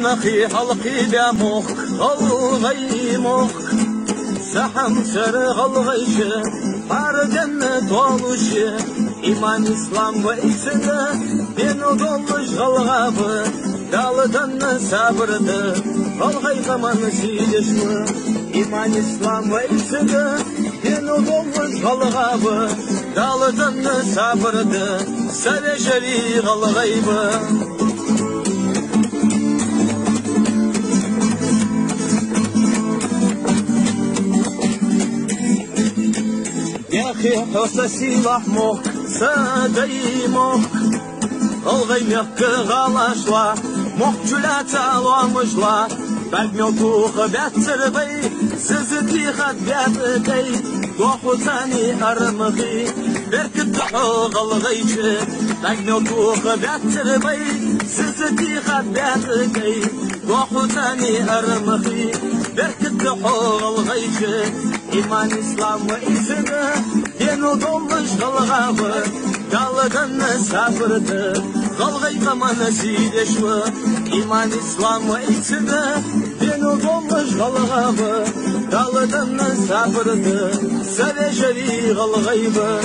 مخي حلقي بمخ غلغي مخ سحم سر غلغيش باردن طولش İman İslam ve içinde ben dolmuş galgabı daldan sabrdı galgay zamanı silişmi İman İslam ve içinde ben dolmuş galgabı daldan sabrdı sarıjeli galgaybı يا أخي حسسي لحمك سادي مخ الغي ميك غلاشلا مخ جلاتا لومجلا بقميوتوخ باتر بي سزتي خد باتدي دوخو تاني أرمخي بركت حوغ الغيش بقميوتوخ باتر بي سزتي خد باتدي دوخو تاني أرمخي بركت حوغ الغيش İman İslam ve içinde yeni dolmuş galgabı daldan sabrdı galgay zamanı silişmi İman İslam ve içinde yeni dolmuş galgabı daldan sabrdı sarıjeli galgaybı